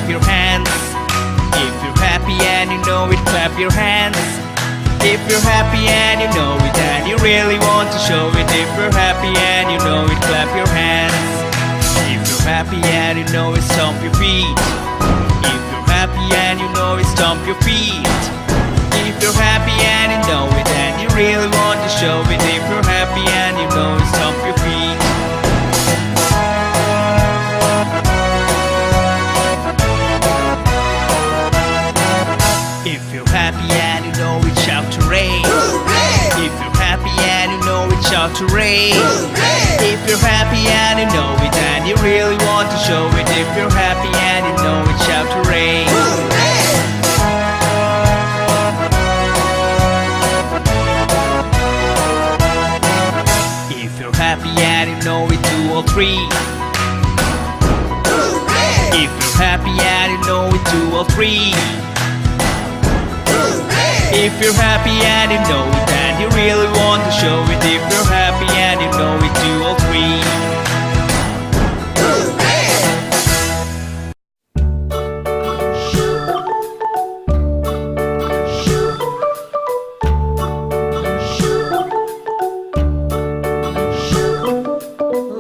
your hands. If you're happy and you know it, clap your hands. If you're happy and you know it and you really want to show it. If you're happy and you know it, clap your hands. If you're happy and you know it, stomp your feet. If you're happy and you know it, stomp your feet. If you're happy and you know it and you really want to show it. If you're happy and you know it, stomp your feet. If you're happy and you know it, shout hooray! If you're happy and you know it, shout hooray! If you're happy and you know it and you really want to show it. If you're happy and you know it, shout hooray! If you're happy and you know it, do all three. If you're happy and you know it, do all three. If you're happy and you know it and you really want to show it. If you're happy and you know it, do all three.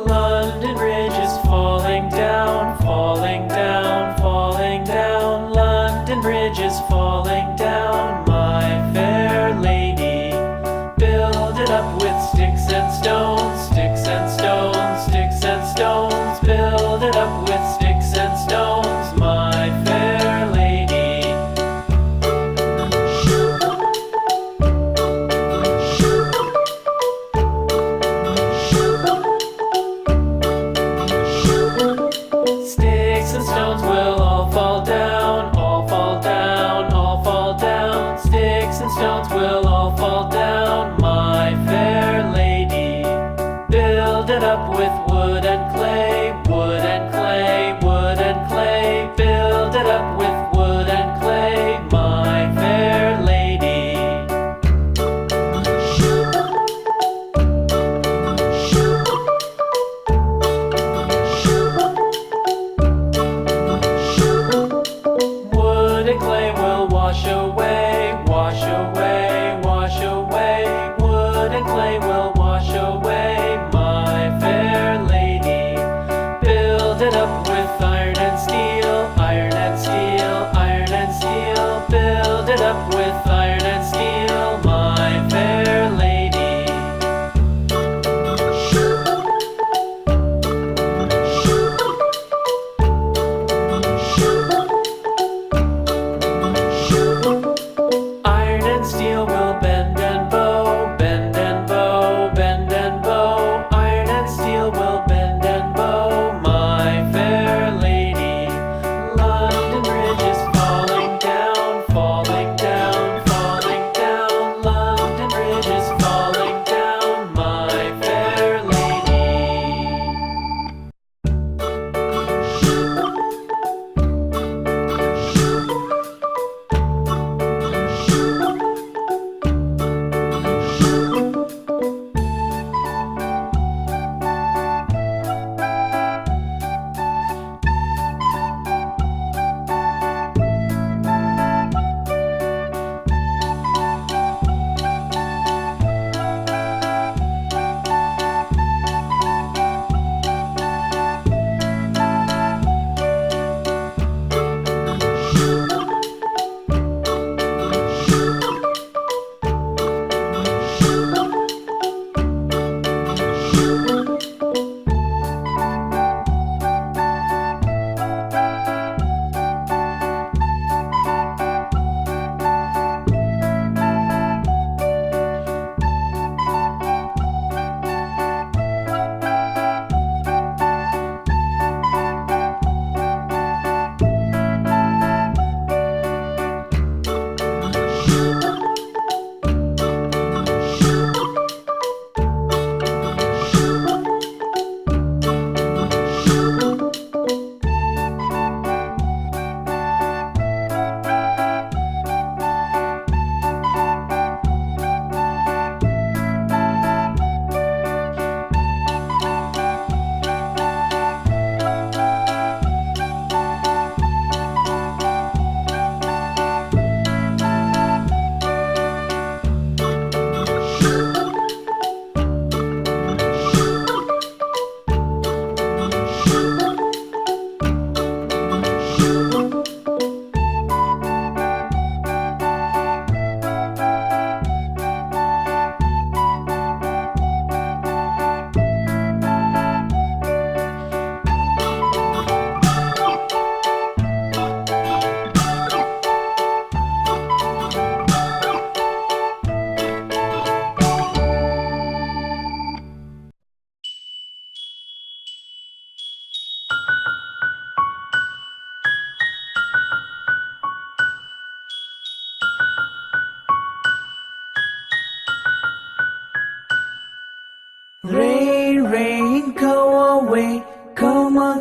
London Bridge is falling down, falling down, falling down. London Bridge is falling down, my fair lady. Build it up with sticks and stones, sticks and stones, sticks and stones. Build it up with sticks and stones, my fair lady. Sticks and stones will all fall down, all fall down, all fall down. Sticks and stones will all fall down, my fair lady. Build it up with wood and clay, wood and clay, wood and clay. Build it up with wood and clay, my fair lady. Wood and clay will wash away, wash away, wash away. Wood and clay will wash away, my fair lady.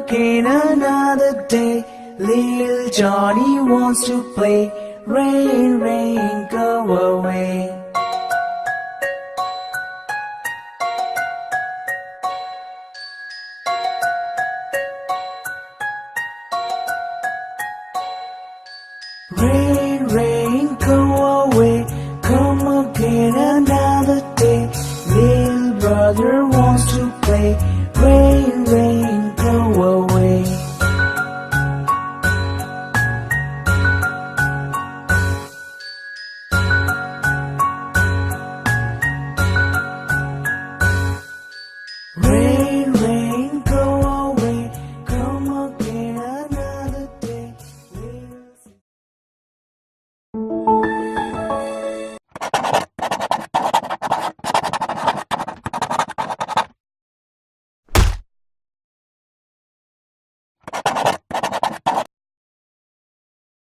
again another day. Little Johnny wants to play. Rain, rain, go away. Rain, rain, go away. Come again another day. Little brother wants to play. Rain, rain.